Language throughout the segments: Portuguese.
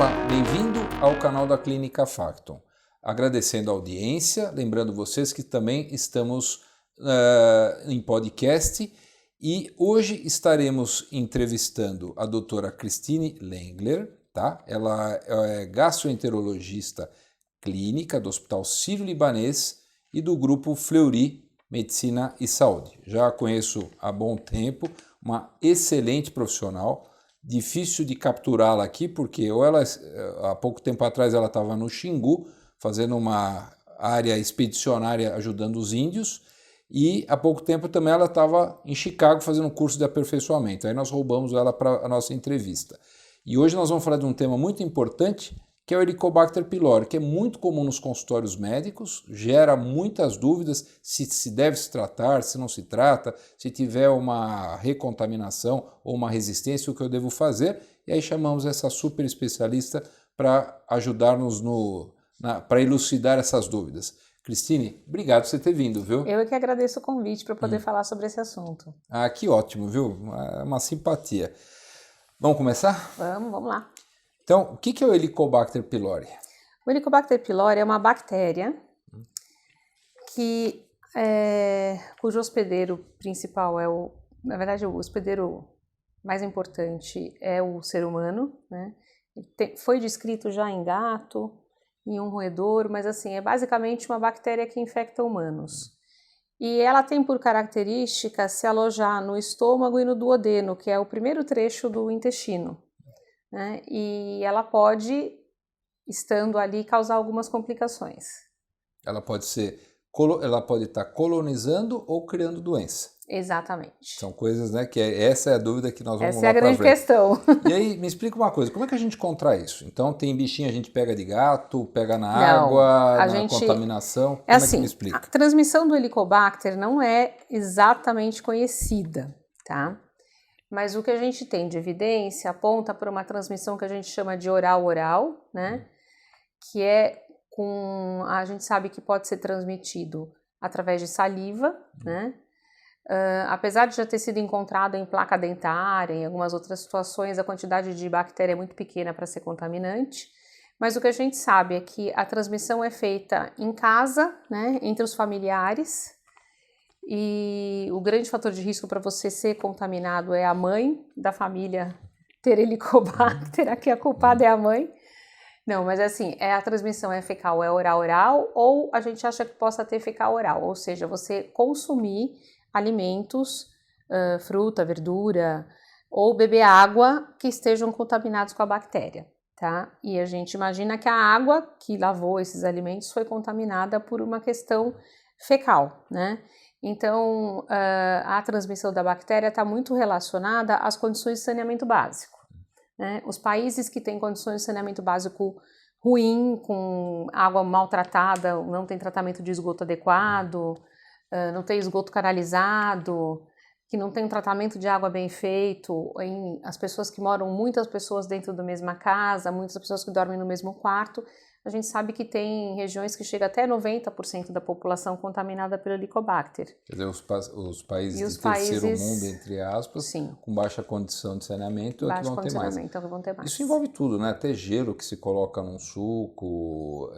Olá, bem-vindo ao canal da Clínica Factum. Agradecendo a audiência, lembrando vocês que também estamos em podcast e hoje estaremos entrevistando a doutora Christine Lengler, tá? Ela é gastroenterologista clínica do Hospital Sírio-Libanês e do grupo Fleury Medicina e Saúde. Já a conheço há bom tempo, uma excelente profissional. Difícil de capturá-la aqui, porque ou ela, há pouco tempo atrás ela estava no Xingu, fazendo uma área expedicionária ajudando os índios, e há pouco tempo também ela estava em Chicago fazendo um curso de aperfeiçoamento. Aí nós roubamos ela para a nossa entrevista. E hoje nós vamos falar de um tema muito importante, que é o Helicobacter pylori, que é muito comum nos consultórios médicos, gera muitas dúvidas se deve se tratar, se não se trata, se tiver uma recontaminação ou uma resistência, o que eu devo fazer. E aí chamamos essa super especialista para ajudar-nos para elucidar essas dúvidas. Christine, obrigado por você ter vindo, viu? Eu é que agradeço o convite para poder falar sobre esse assunto. Ah, que ótimo, viu? Uma simpatia. Vamos começar? Vamos lá. Então, o que é o Helicobacter pylori? O Helicobacter pylori é uma bactéria cujo hospedeiro principal na verdade, o hospedeiro mais importante é o ser humano, né? Foi descrito já em gato, em um roedor, mas assim, é basicamente uma bactéria que infecta humanos. E ela tem por característica se alojar no estômago e no duodeno, que é o primeiro trecho do intestino, né? E ela pode, estando ali, causar algumas complicações. Ela pode estar colonizando ou criando doença. Exatamente. São coisas, né, essa é a dúvida que nós vamos Essa é a grande questão. E aí, me explica uma coisa, como é que a gente contrai isso? Então, tem bichinho, a gente pega de gato, pega na água, contaminação, como é que me explica? A transmissão do Helicobacter não é exatamente conhecida, tá? Mas o que a gente tem de evidência aponta para uma transmissão que a gente chama de oral-oral, né? Que a gente sabe que pode ser transmitido através de saliva, né? Apesar de já ter sido encontrado em placa dentária, em algumas outras situações, a quantidade de bactéria é muito pequena para ser contaminante. Mas o que a gente sabe é que a transmissão é feita em casa, né? Entre os familiares. E o grande fator de risco para você ser contaminado é a mãe da família ter Helicobacter, aqui a culpada é a mãe. Não, mas assim, a transmissão é fecal, é oral-oral, ou a gente acha que possa ter fecal-oral, ou seja, você consumir alimentos, fruta, verdura, ou beber água que estejam contaminados com a bactéria, tá? E a gente imagina que a água que lavou esses alimentos foi contaminada por uma questão fecal, né? Então, a transmissão da bactéria está muito relacionada às condições de saneamento básico, né? Os países que têm condições de saneamento básico ruim, com água maltratada, não tem tratamento de esgoto adequado, não tem esgoto canalizado, que não tem um tratamento de água bem feito, as pessoas que moram, muitas pessoas dentro da mesma casa, muitas pessoas que dormem no mesmo quarto, a gente sabe que tem regiões que chega até 90% da população contaminada pelo Helicobacter. Quer dizer, os países de terceiro mundo, entre aspas, sim, com baixa condição de saneamento, é que vão ter mais. Isso envolve tudo, né? Até gelo que se coloca num suco,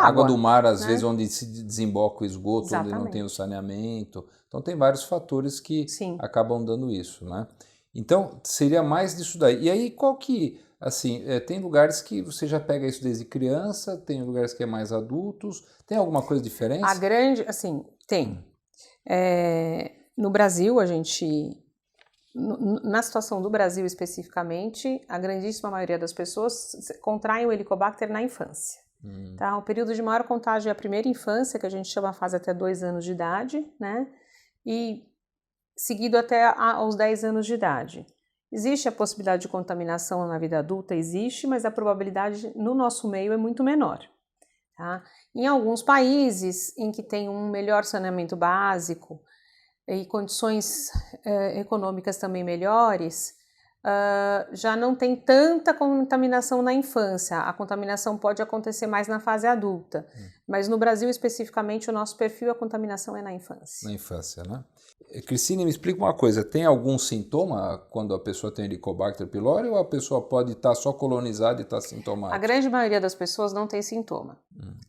água do mar, às vezes, onde se desemboca o esgoto, exatamente, onde não tem o saneamento. Então, tem vários fatores que acabam dando isso, né? Então, seria mais disso daí. E aí, qual que... Assim, tem lugares que você já pega isso desde criança, tem lugares que é mais adultos, tem alguma coisa diferente? Tem. No Brasil, na situação do Brasil especificamente, a grandíssima maioria das pessoas contraem o Helicobacter na infância. Tá? O período de maior contágio é a primeira infância, que a gente chama a fase até 2 anos de idade, né? E seguido até aos 10 anos de idade. Existe a possibilidade de contaminação na vida adulta? Existe, mas a probabilidade no nosso meio é muito menor. Tá? Em alguns países em que tem um melhor saneamento básico e condições econômicas também melhores, já não tem tanta contaminação na infância. A contaminação pode acontecer mais na fase adulta. Mas no Brasil, especificamente, o nosso perfil, a contaminação é na infância. Na infância, né? Cristine, me explica uma coisa, tem algum sintoma quando a pessoa tem Helicobacter pylori ou a pessoa pode estar só colonizada e estar sintomática? A grande maioria das pessoas não tem sintoma.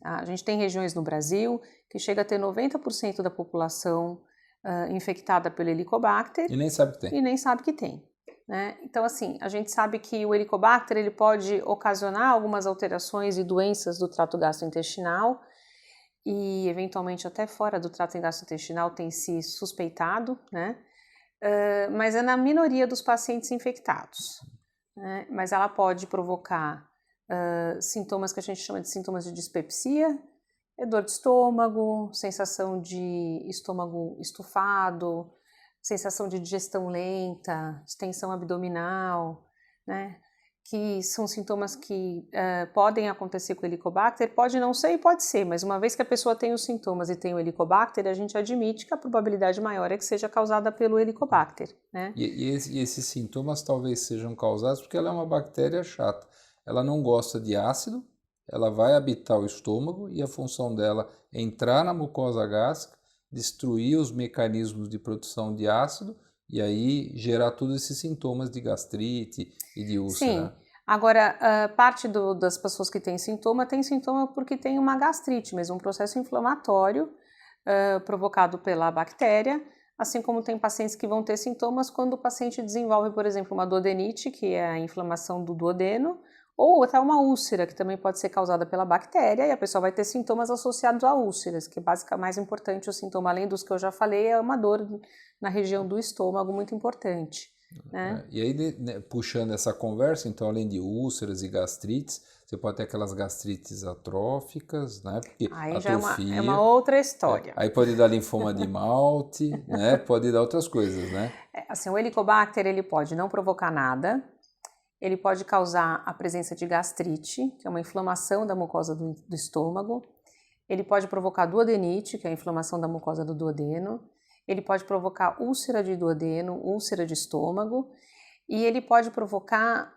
A gente tem regiões no Brasil que chega a ter 90% da população infectada pelo Helicobacter. E nem sabe que tem. E nem sabe que tem. Né? Então, assim, a gente sabe que o Helicobacter ele pode ocasionar algumas alterações e doenças do trato gastrointestinal e, eventualmente, até fora do trato gastrointestinal tem se suspeitado, né? Mas é na minoria dos pacientes infectados. Né? Mas ela pode provocar sintomas que a gente chama de sintomas de dispepsia, dor de estômago, sensação de estômago estufado, sensação de digestão lenta, distensão abdominal, né? Que são sintomas que podem acontecer com o Helicobacter, pode não ser e pode ser, mas uma vez que a pessoa tem os sintomas e tem o Helicobacter, a gente admite que a probabilidade maior é que seja causada pelo Helicobacter, né? E esses sintomas talvez sejam causados porque ela é uma bactéria chata. Ela não gosta de ácido, ela vai habitar o estômago e a função dela é entrar na mucosa gástrica, destruir os mecanismos de produção de ácido e aí gerar todos esses sintomas de gastrite e de úlcera. Sim. Agora, parte das pessoas que têm sintoma tem sintoma porque tem uma gastrite, mesmo um processo inflamatório provocado pela bactéria, assim como tem pacientes que vão ter sintomas quando o paciente desenvolve, por exemplo, uma duodenite, que é a inflamação do duodeno, ou até uma úlcera, que também pode ser causada pela bactéria, e a pessoa vai ter sintomas associados a úlceras, que basicamente mais importante o sintoma, além dos que eu já falei, é uma dor na região do estômago muito importante. Né? E aí, puxando essa conversa, então, além de úlceras e gastrites, você pode ter aquelas gastrites atróficas, né? Porque aí atrofia, já é uma outra história. Aí pode dar linfoma de Malte, né? Pode dar outras coisas, né? Assim, o Helicobacter, ele pode não provocar nada, ele pode causar a presença de gastrite, que é uma inflamação da mucosa do estômago. Ele pode provocar duodenite, que é a inflamação da mucosa do duodeno. Ele pode provocar úlcera de duodeno, úlcera de estômago. E ele pode provocar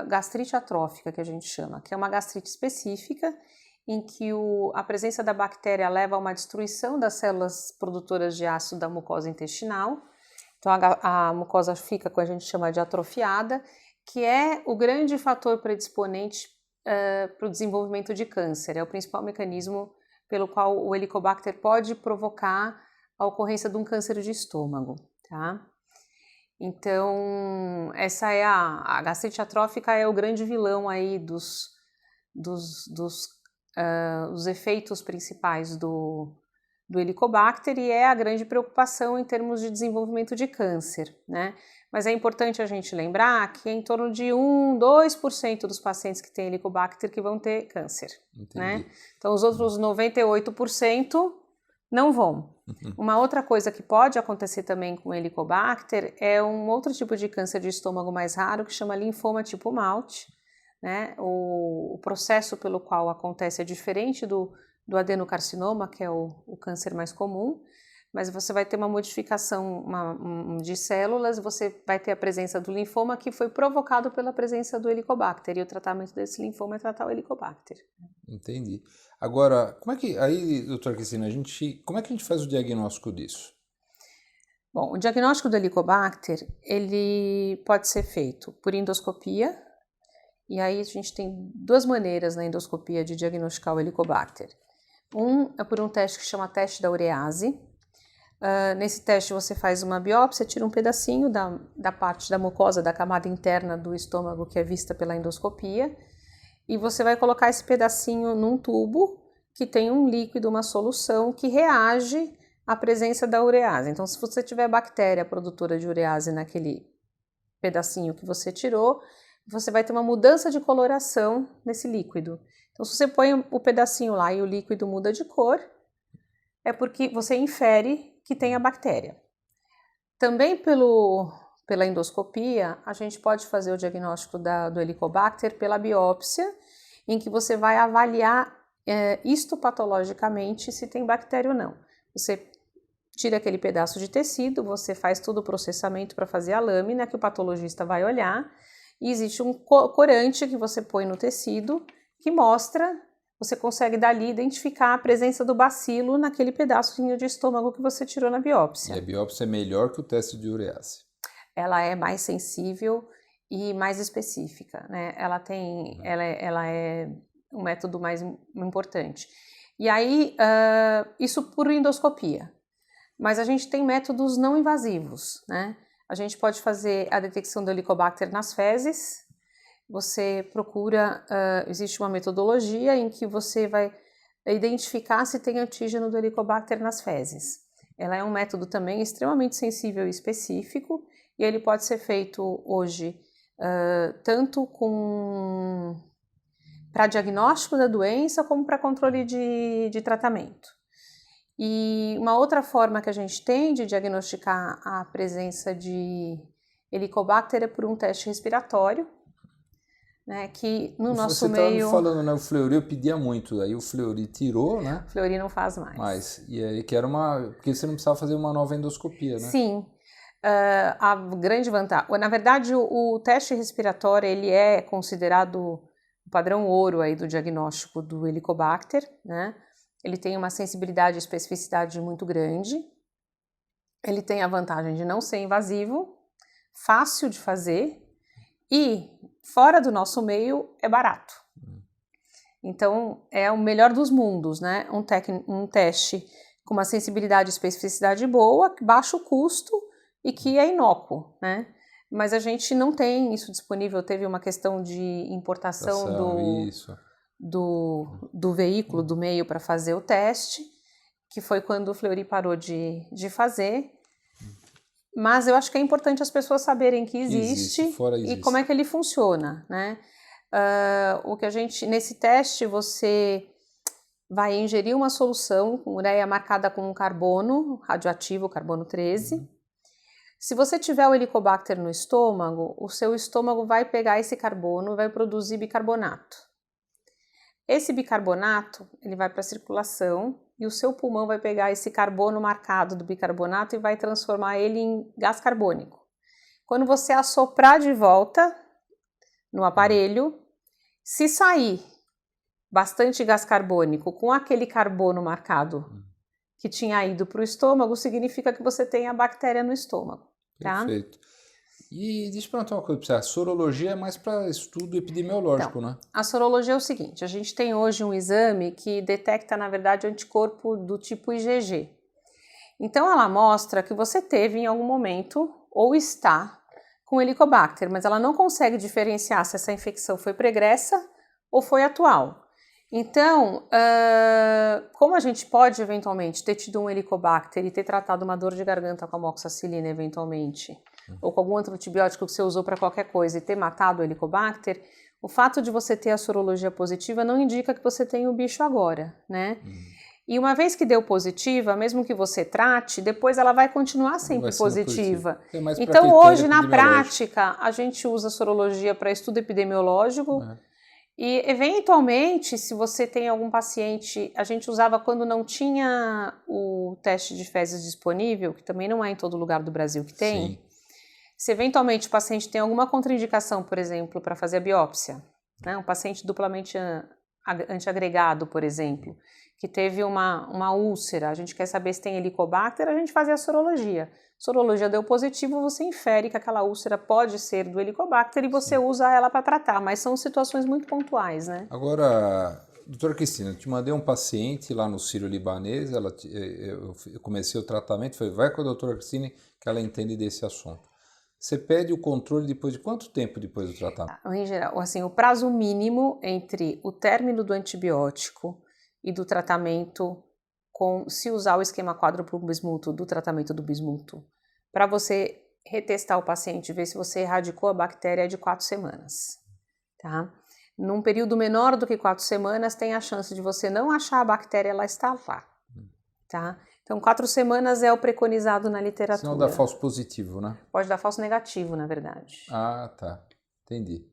gastrite atrófica, que a gente chama, que é uma gastrite específica, em que a presença da bactéria leva a uma destruição das células produtoras de ácido da mucosa intestinal. Então a mucosa fica, como a gente chama, de atrofiada, que é o grande fator predisponente para o desenvolvimento de câncer. É o principal mecanismo pelo qual o Helicobacter pode provocar a ocorrência de um câncer de estômago, tá? Então, essa é a gastrite atrófica é o grande vilão aí dos efeitos principais do Helicobacter e é a grande preocupação em termos de desenvolvimento de câncer, né? Mas é importante a gente lembrar que é em torno de 2% dos pacientes que têm Helicobacter que vão ter câncer, né? Então, os outros 98% não vão. Uma outra coisa que pode acontecer também com Helicobacter é um outro tipo de câncer de estômago mais raro que chama linfoma tipo Malte, né? O processo pelo qual acontece é diferente do adenocarcinoma, que é o câncer mais comum, mas você vai ter uma modificação de células, você vai ter a presença do linfoma que foi provocado pela presença do Helicobacter, e o tratamento desse linfoma é tratar o Helicobacter. Entendi. Agora, aí, doutora Cristina, como é que a gente faz o diagnóstico disso? Bom, o diagnóstico do Helicobacter, ele pode ser feito por endoscopia, e aí a gente tem duas maneiras na endoscopia de diagnosticar o Helicobacter. Um é por um teste que chama teste da urease. Nesse teste você faz uma biópsia, tira um pedacinho da parte da mucosa, da camada interna do estômago que é vista pela endoscopia, e você vai colocar esse pedacinho num tubo que tem um líquido, uma solução que reage à presença da urease. Então, se você tiver bactéria produtora de urease naquele pedacinho que você tirou, você vai ter uma mudança de coloração nesse líquido. Então, se você põe o pedacinho lá e o líquido muda de cor, é porque você infere que tem a bactéria. Também pela endoscopia, a gente pode fazer o diagnóstico do Helicobacter pela biópsia, em que você vai avaliar histopatologicamente se tem bactéria ou não. Você tira aquele pedaço de tecido, você faz todo o processamento para fazer a lâmina, que o patologista vai olhar, e existe um corante que você põe no tecido que mostra você consegue dali identificar a presença do bacilo naquele pedacinho de estômago que você tirou na biópsia. E a biópsia é melhor que o teste de urease? Ela é mais sensível e mais específica, né? Ela é um método mais importante. E aí, isso por endoscopia. Mas a gente tem métodos não invasivos, né? A gente pode fazer a detecção do Helicobacter nas fezes. Você procura, existe uma metodologia em que você vai identificar se tem antígeno do Helicobacter nas fezes. Ela é um método também extremamente sensível e específico, e ele pode ser feito hoje tanto para diagnóstico da doença como para controle de tratamento. E uma outra forma que a gente tem de diagnosticar a presença de Helicobacter é por um teste respiratório, né, que no nosso meio... Você estava falando, né, o Fleury eu pedia muito, aí o Fleury tirou, né? O Fleury não faz mais. E aí que era porque você não precisava fazer uma nova endoscopia, né? Sim, a grande vantagem... Na verdade, o teste respiratório, ele é considerado o padrão ouro aí do diagnóstico do Helicobacter, né? Ele tem uma sensibilidade e especificidade muito grande, ele tem a vantagem de não ser invasivo, fácil de fazer e, fora do nosso meio, é barato. Então, é o melhor dos mundos, né? Um teste com uma sensibilidade e especificidade boa, baixo custo e que é inócuo, né? Mas a gente não tem isso disponível, teve uma questão de importação do veículo, do meio para fazer o teste, que foi quando o Fleury parou de fazer. Mas eu acho que é importante as pessoas saberem que existe e como é que ele funciona, né? Nesse teste, você vai ingerir uma solução com ureia marcada com um carbono radioativo, carbono 13. Se você tiver o Helicobacter no estômago, o seu estômago vai pegar esse carbono e vai produzir bicarbonato. Esse bicarbonato, ele vai para a circulação e o seu pulmão vai pegar esse carbono marcado do bicarbonato e vai transformar ele em gás carbônico. Quando você assoprar de volta no aparelho, se sair bastante gás carbônico com aquele carbono marcado que tinha ido para o estômago, significa que você tem a bactéria no estômago. Tá? Perfeito. E deixa eu perguntar uma coisa para você, a sorologia é mais para estudo epidemiológico, então, né? A sorologia é o seguinte, a gente tem hoje um exame que detecta, na verdade, anticorpo do tipo IgG. Então, ela mostra que você teve em algum momento, ou está, com Helicobacter, mas ela não consegue diferenciar se essa infecção foi pregressa ou foi atual. Então, como a gente pode, eventualmente, ter tido um Helicobacter e ter tratado uma dor de garganta com amoxicilina, eventualmente, ou com algum outro antibiótico que você usou para qualquer coisa e ter matado o Helicobacter, o fato de você ter a sorologia positiva não indica que você tem o bicho agora, né? E uma vez que deu positiva, mesmo que você trate, depois ela vai continuar sempre positiva. Então, hoje, na prática, a gente usa a sorologia para estudo epidemiológico. E, eventualmente, se você tem algum paciente, a gente usava quando não tinha o teste de fezes disponível, que também não é em todo lugar do Brasil que tem. Sim. Se eventualmente o paciente tem alguma contraindicação, por exemplo, para fazer a biópsia, né? Um paciente duplamente antiagregado, por exemplo, que teve uma úlcera, a gente quer saber se tem Helicobacter, a gente fazia a sorologia. Sorologia deu positivo, você infere que aquela úlcera pode ser do Helicobacter e você usa ela para tratar, mas são situações muito pontuais, né? Agora, doutora Cristina, eu te mandei um paciente lá no Sírio-Libanês, eu comecei o tratamento, falei, vai com a doutora Cristina que ela entende desse assunto. Você pede o controle depois de quanto tempo depois do tratamento? Em geral, assim, o prazo mínimo entre o término do antibiótico e do tratamento se usar o esquema quádruplo bismuto do tratamento do bismuto, para você retestar o paciente e ver se você erradicou a bactéria é de 4 semanas, tá? Num período menor do que 4 semanas, tem a chance de você não achar a bactéria, ela está lá, tá? Então, 4 semanas é o preconizado na literatura. Senão dá falso positivo, né? Pode dar falso negativo, na verdade. Ah, tá. Entendi.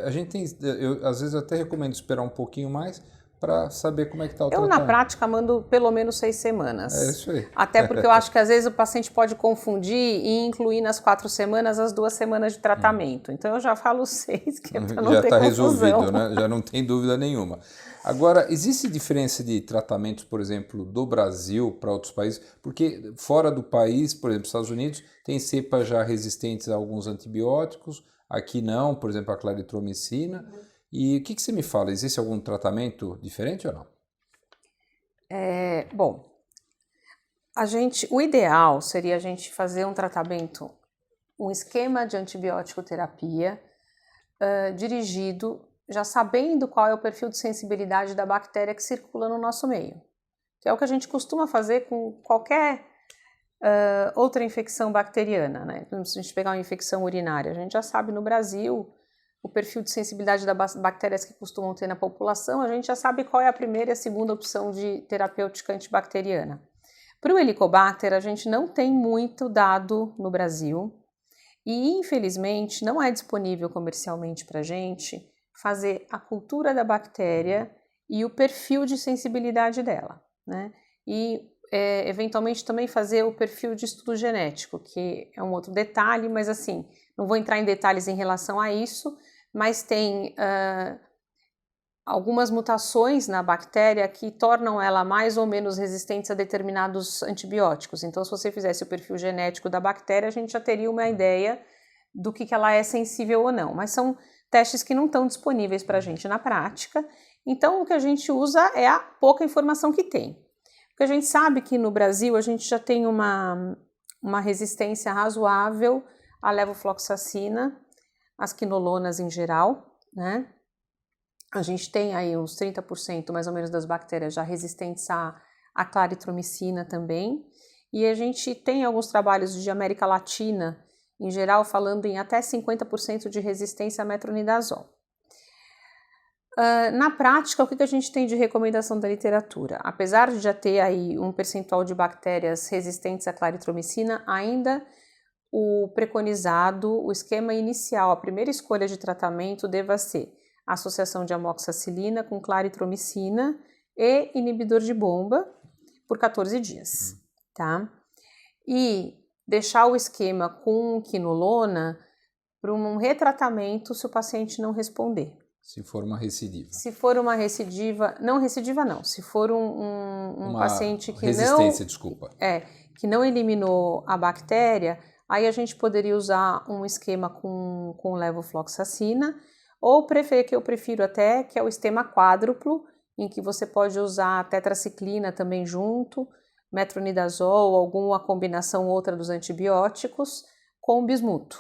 A gente tem, eu às vezes até recomendo esperar um pouquinho mais, para saber como é que está o Eu, tratamento. na prática, mando pelo menos 6 semanas. É isso aí. Até porque eu acho que às vezes o paciente pode confundir e incluir nas 4 semanas as 2 semanas de tratamento. Então eu já falo 6, que é para não Já ter está confusão. resolvido, né? Já não tem dúvida nenhuma. Agora, existe diferença de tratamentos, por exemplo, do Brasil para outros países? Porque fora do país, por exemplo, Estados Unidos, tem cepas já resistentes a alguns antibióticos, aqui não, por exemplo, a claritromicina. E o que você me fala? Existe algum tratamento diferente ou não? Bom, o ideal seria a gente fazer um tratamento, um esquema de antibiótico terapia dirigido, já sabendo qual é o perfil de sensibilidade da bactéria que circula no nosso meio, que é o que a gente costuma fazer com qualquer outra infecção bacteriana, né? Se a gente pegar uma infecção urinária, a gente já sabe no Brasil o perfil de sensibilidade das bactérias que costumam ter na população, a gente já sabe qual é a primeira e a segunda opção de terapêutica antibacteriana. Para o Helicobacter, a gente não tem muito dado no Brasil e, infelizmente, não é disponível comercialmente para a gente fazer a cultura da bactéria e o perfil de sensibilidade dela, né? E, eventualmente, também fazer o perfil de estudo genético, que é um outro detalhe, mas assim, não vou entrar em detalhes em relação a isso, mas tem algumas mutações na bactéria que tornam ela mais ou menos resistente a determinados antibióticos. Então, se você fizesse o perfil genético da bactéria, a gente já teria uma ideia do que ela é sensível ou não. Mas são testes que não estão disponíveis para a gente na prática. Então, o que a gente usa é a pouca informação que tem. Porque a gente sabe que no Brasil a gente já tem uma resistência razoável à levofloxacina, as quinolonas em geral, né? A gente tem aí uns 30% mais ou menos das bactérias já resistentes à claritromicina também, e a gente tem alguns trabalhos de América Latina, em geral, falando em até 50% de resistência a metronidazol. Na prática, o que a gente tem de recomendação da literatura? Apesar de já ter aí um percentual de bactérias resistentes à claritromicina, ainda o preconizado, o esquema inicial, a primeira escolha de tratamento deva ser a associação de amoxicilina com claritromicina e inibidor de bomba por 14 dias, tá? E deixar o esquema com quinolona para um retratamento se o paciente não responder. Se for uma recidiva. Se for uma recidiva, não, se for um paciente que resistência, desculpa. Que não eliminou a bactéria, aí a gente poderia usar um esquema com levofloxacina, ou que eu prefiro até, que é o esquema quádruplo, em que você pode usar tetraciclina também junto, metronidazol, alguma combinação outra dos antibióticos, com bismuto.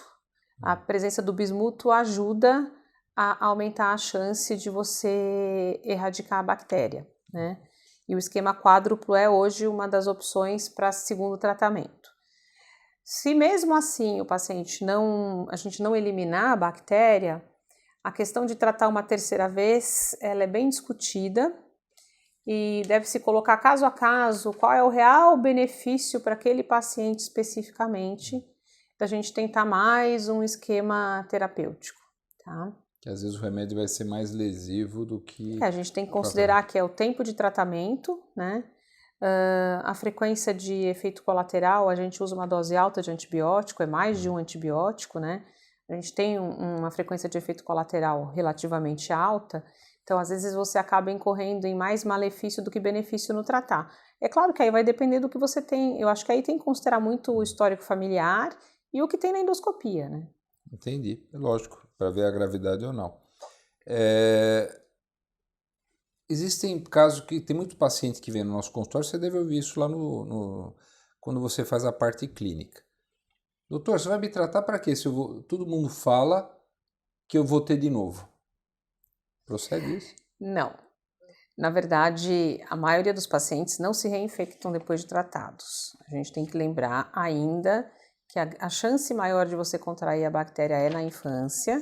A presença do bismuto ajuda a aumentar a chance de você erradicar a bactéria, né? E o esquema quádruplo é hoje uma das opções para segundo tratamento. Se mesmo assim a gente não eliminar a bactéria, a questão de tratar uma terceira vez, ela é bem discutida e deve-se colocar caso a caso qual é o real benefício para aquele paciente especificamente, da gente tentar mais um esquema terapêutico, tá? Que às vezes o remédio vai ser mais lesivo do que... A gente tem que considerar que é o tempo de tratamento, né? A frequência de efeito colateral, a gente usa uma dose alta de antibiótico, é mais de um antibiótico, né? A gente tem uma frequência de efeito colateral relativamente alta, então às vezes você acaba incorrendo em mais malefício do que benefício no tratar. É claro que aí vai depender do que você tem, eu acho que aí tem que considerar muito o histórico familiar e o que tem na endoscopia, né? Entendi, é lógico, para ver a gravidade ou não. Existem casos que tem muito paciente que vem no nosso consultório, você deve ouvir isso lá quando você faz a parte clínica. Doutor, você vai me tratar para quê? Todo mundo fala que eu vou ter de novo. Procede isso? Não. Na verdade, a maioria dos pacientes não se reinfectam depois de tratados. A gente tem que lembrar ainda que a chance maior de você contrair a bactéria é na infância,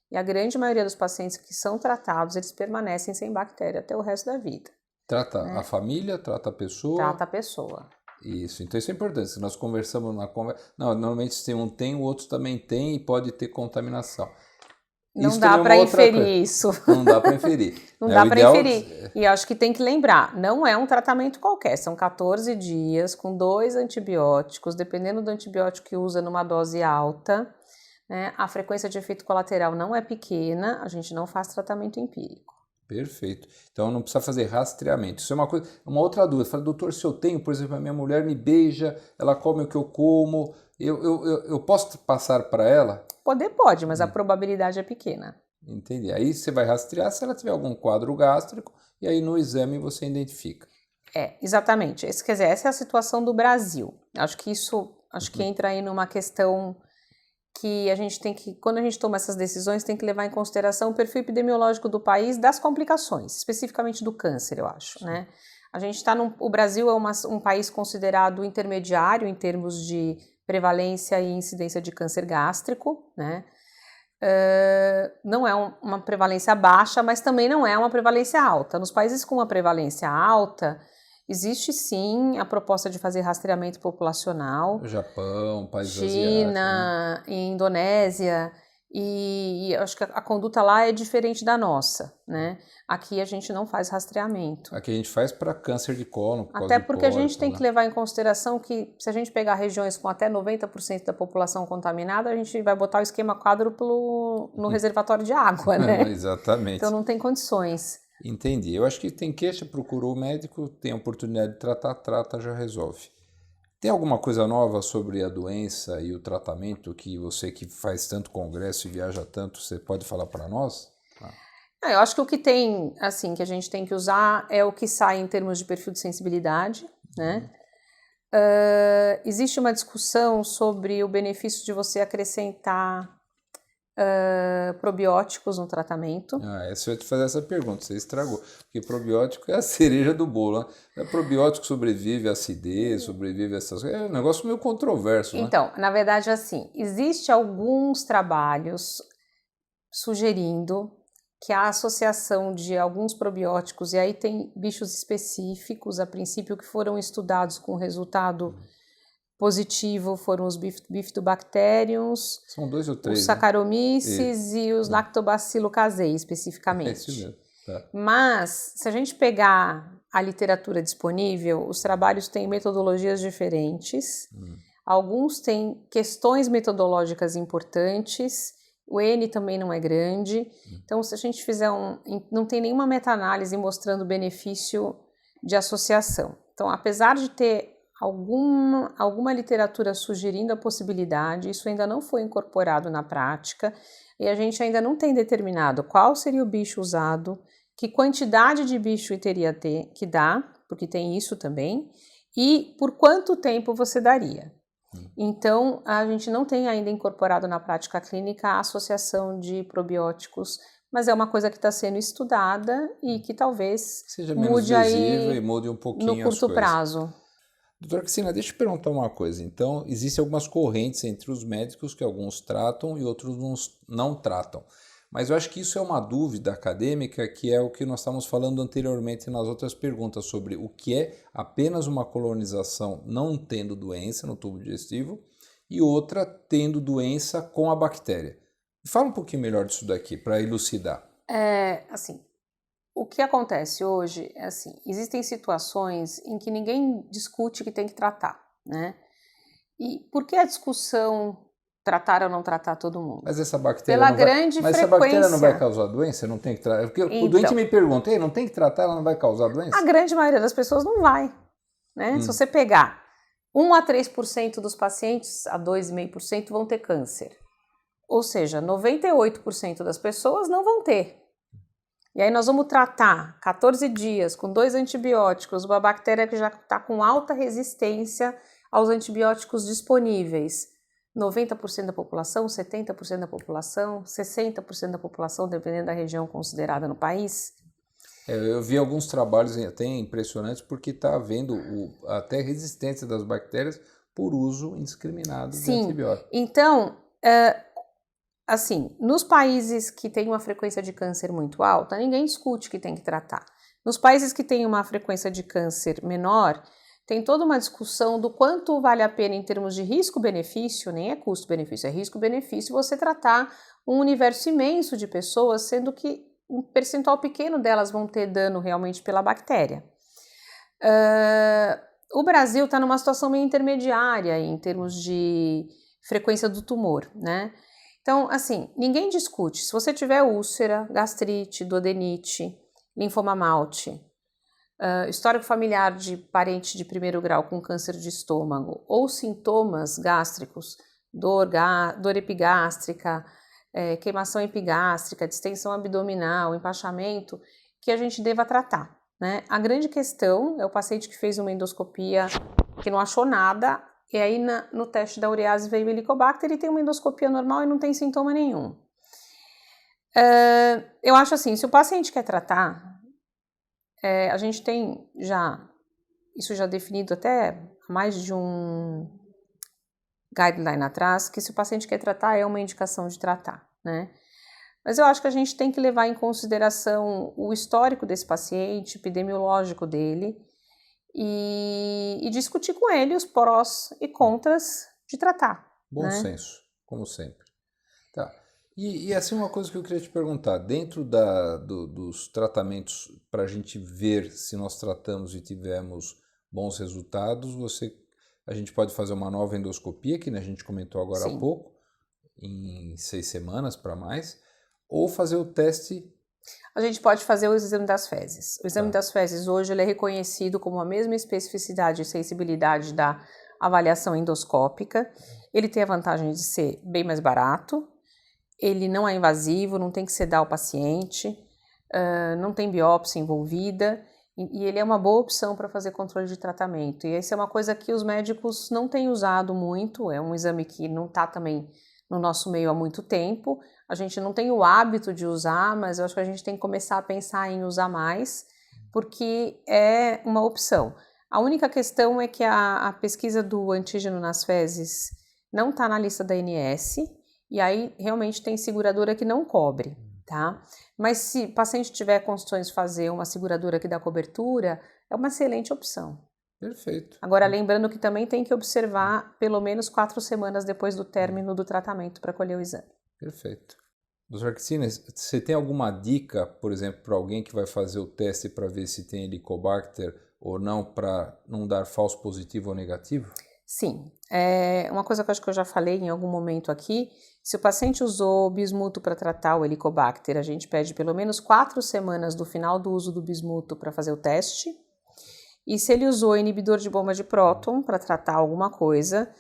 e a grande maioria dos pacientes que são tratados, eles permanecem sem bactéria até o resto da vida. Trata, né? A família, trata a pessoa? Trata a pessoa. Isso, então isso é importante, se nós conversamos na conversa... Não, normalmente se um tem, o outro também tem e pode ter contaminação. Não dá para inferir isso. Não dá para inferir. Não dá para inferir. E acho que tem que lembrar, não é um tratamento qualquer, são 14 dias com 2 antibióticos, dependendo do antibiótico que usa numa dose alta, né? A frequência de efeito colateral não é pequena, a gente não faz tratamento empírico. Perfeito. Então não precisa fazer rastreamento. Isso é uma coisa, uma outra dúvida. Fala, doutor, se eu tenho, por exemplo, a minha mulher me beija, ela come o que eu como, eu posso passar para ela? Pode, mas a probabilidade é pequena. Entendi. Aí você vai rastrear se ela tiver algum quadro gástrico e aí no exame você identifica. Exatamente. Quer dizer, essa é a situação do Brasil. Acho que entra aí numa questão que a gente tem que, quando a gente toma essas decisões, tem que levar em consideração o perfil epidemiológico do país, das complicações, especificamente do câncer, eu acho, né? A gente está o Brasil é um país considerado intermediário em termos de prevalência e incidência de câncer gástrico, né? Não é uma prevalência baixa, mas também não é uma prevalência alta. Nos países com uma prevalência alta, existe sim a proposta de fazer rastreamento populacional. O Japão, países China, asiáticos, né? Indonésia, e acho que a conduta lá é diferente da nossa, né? Aqui a gente não faz rastreamento. Aqui a gente faz para câncer de cólon. Até porque a gente tem que levar em consideração que se a gente pegar regiões com até 90% da população contaminada, a gente vai botar o esquema quádruplo no reservatório de água, né? Exatamente. Então não tem condições. Entendi. Eu acho que tem queixa, procurou o médico, tem a oportunidade de tratar, trata, já resolve. Tem alguma coisa nova sobre a doença e o tratamento que você que faz tanto congresso e viaja tanto, você pode falar para nós? Eu acho que o que tem, assim, que a gente tem que usar é o que sai em termos de perfil de sensibilidade, né? Existe uma discussão sobre o benefício de você acrescentar probióticos no tratamento. Essa eu ia te fazer essa pergunta, você estragou. Porque probiótico é a cereja do bolo, né? Probiótico sobrevive à acidez, sobrevive a essas coisas. É um negócio meio controverso, né? Então, na verdade, assim, existe alguns trabalhos sugerindo que a associação de alguns probióticos, e aí tem bichos específicos, a princípio, que foram estudados com resultado positivo, foram os bifidobacteriums, são 2 ou 3, os Saccharomyces e os Lactobacillus casei, especificamente. É isso mesmo. Tá. Mas, se a gente pegar a literatura disponível, os trabalhos têm metodologias diferentes, alguns têm questões metodológicas importantes, o N também não é grande, então se a gente fizer não tem nenhuma meta-análise mostrando benefício de associação. Então, apesar de ter alguma literatura sugerindo a possibilidade, isso ainda não foi incorporado na prática e a gente ainda não tem determinado qual seria o bicho usado, que quantidade de bicho teria que dar, porque tem isso também, e por quanto tempo você daria. Então, a gente não tem ainda incorporado na prática clínica a associação de probióticos, mas é uma coisa que está sendo estudada e que talvez seja menos mude visível aí e mude um pouquinho no curto prazo. Doutora Cristina, deixa eu perguntar uma coisa. Então, existem algumas correntes entre os médicos que alguns tratam e outros não tratam. Mas eu acho que isso é uma dúvida acadêmica, que é o que nós estávamos falando anteriormente nas outras perguntas sobre o que é apenas uma colonização não tendo doença no tubo digestivo e outra tendo doença com a bactéria. Fala um pouquinho melhor disso daqui, para elucidar. Assim, o que acontece hoje é assim, existem situações em que ninguém discute que tem que tratar, né? E por que a discussão tratar ou não tratar todo mundo? Mas essa bactéria Pela grande frequência. Essa bactéria não vai causar doença? Não tem que tratar? Porque o doente me pergunta, não tem que tratar, ela não vai causar doença? A grande maioria das pessoas não vai, né? Se você pegar 1 a 3% dos pacientes, a 2,5% vão ter câncer. Ou seja, 98% das pessoas não vão ter. E aí nós vamos tratar 14 dias com 2 antibióticos, uma bactéria que já está com alta resistência aos antibióticos disponíveis. 90% da população, 70% da população, 60% da população, dependendo da região considerada no país. Eu vi alguns trabalhos até impressionantes porque está havendo até resistência das bactérias por uso indiscriminado de antibióticos. Então, assim, nos países que têm uma frequência de câncer muito alta, ninguém discute que tem que tratar. Nos países que têm uma frequência de câncer menor, tem toda uma discussão do quanto vale a pena em termos de risco-benefício, nem é custo-benefício, é risco-benefício, você tratar um universo imenso de pessoas, sendo que um percentual pequeno delas vão ter dano realmente pela bactéria. O Brasil está numa situação meio intermediária em termos de frequência do tumor, né? Então, assim, ninguém discute. Se você tiver úlcera, gastrite, duodenite, linfoma malte, histórico familiar de parente de primeiro grau com câncer de estômago ou sintomas gástricos, dor epigástrica, queimação epigástrica, distensão abdominal, empachamento, que a gente deva tratar, né? A grande questão é o paciente que fez uma endoscopia que não achou nada e aí no teste da urease veio o Helicobacter e tem uma endoscopia normal e não tem sintoma nenhum. Eu acho assim, se o paciente quer tratar, a gente tem isso já definido até mais de um guideline atrás, que se o paciente quer tratar, é uma indicação de tratar, né? Mas eu acho que a gente tem que levar em consideração o histórico desse paciente, epidemiológico dele, e discutir com ele os prós e contras de tratar. Bom senso, como sempre. Tá. E assim, uma coisa que eu queria te perguntar, dentro dos tratamentos, para a gente ver se nós tratamos e tivemos bons resultados, a gente pode fazer uma nova endoscopia, que a gente comentou agora há pouco, em 6 semanas para mais, ou fazer o teste. A gente pode fazer o exame das fezes. O exame das fezes hoje ele é reconhecido como a mesma especificidade e sensibilidade da avaliação endoscópica. Ele tem a vantagem de ser bem mais barato, ele não é invasivo, não tem que sedar o paciente, não tem biópsia envolvida, e ele é uma boa opção para fazer controle de tratamento. E essa é uma coisa que os médicos não têm usado muito, é um exame que não está também no nosso meio há muito tempo. A gente não tem o hábito de usar, mas eu acho que a gente tem que começar a pensar em usar mais, porque é uma opção. A única questão é que a pesquisa do antígeno nas fezes não está na lista da ANS, e aí realmente tem seguradora que não cobre, tá? Mas se o paciente tiver condições de fazer uma seguradora que dá cobertura, é uma excelente opção. Perfeito. Agora, lembrando que também tem que observar pelo menos 4 semanas depois do término do tratamento para colher o exame. Perfeito. Dr. Arquicina, você tem alguma dica, por exemplo, para alguém que vai fazer o teste para ver se tem Helicobacter ou não, para não dar falso positivo ou negativo? Sim. Uma coisa que eu acho que eu já falei em algum momento aqui, se o paciente usou bismuto para tratar o Helicobacter, a gente pede pelo menos 4 semanas do final do uso do bismuto para fazer o teste. E se ele usou inibidor de bomba de próton para tratar alguma coisa,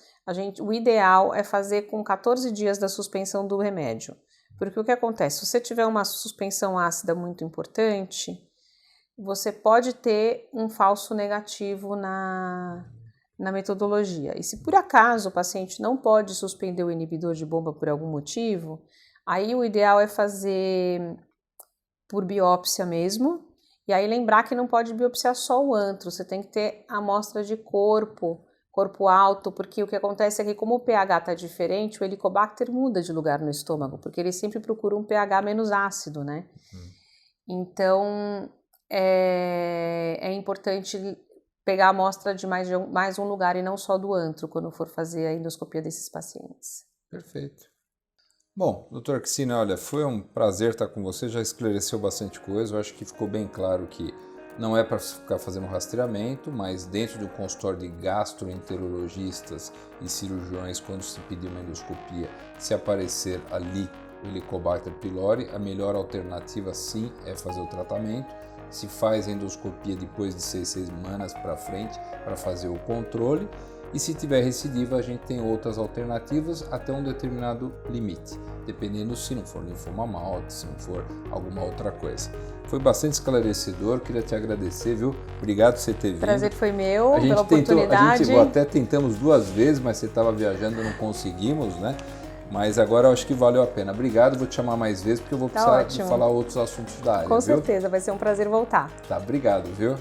o ideal é fazer com 14 dias da suspensão do remédio. Porque o que acontece? Se você tiver uma suspensão ácida muito importante, você pode ter um falso negativo na metodologia. E se por acaso o paciente não pode suspender o inibidor de bomba por algum motivo, aí o ideal é fazer por biópsia mesmo. E aí lembrar que não pode biopsiar só o antro, você tem que ter amostra de corpo alto, porque o que acontece é que como o pH está diferente, o Helicobacter muda de lugar no estômago, porque ele sempre procura um pH menos ácido, né? Então, é importante pegar a amostra de mais um lugar e não só do antro, quando for fazer a endoscopia desses pacientes. Perfeito. Bom, doutor Arquicina, olha, foi um prazer estar com você, já esclareceu bastante coisa, eu acho que ficou bem claro que não é para ficar fazendo rastreamento, mas dentro do consultório de gastroenterologistas e cirurgiões, quando se pedir uma endoscopia, se aparecer ali o Helicobacter pylori, a melhor alternativa sim é fazer o tratamento. Se faz endoscopia depois de 6 semanas para frente para fazer o controle. E se tiver recidiva, a gente tem outras alternativas até um determinado limite, dependendo se não for linfoma malte, se não for alguma outra coisa. Foi bastante esclarecedor, queria te agradecer, viu? Obrigado por você ter vindo. Prazer foi meu, pela oportunidade. Até tentamos 2 vezes, mas você estava viajando e não conseguimos, né? Mas agora eu acho que valeu a pena. Obrigado, vou te chamar mais vezes porque eu vou precisar de falar outros assuntos da área. Com certeza, vai ser um prazer voltar. Tá, obrigado, viu?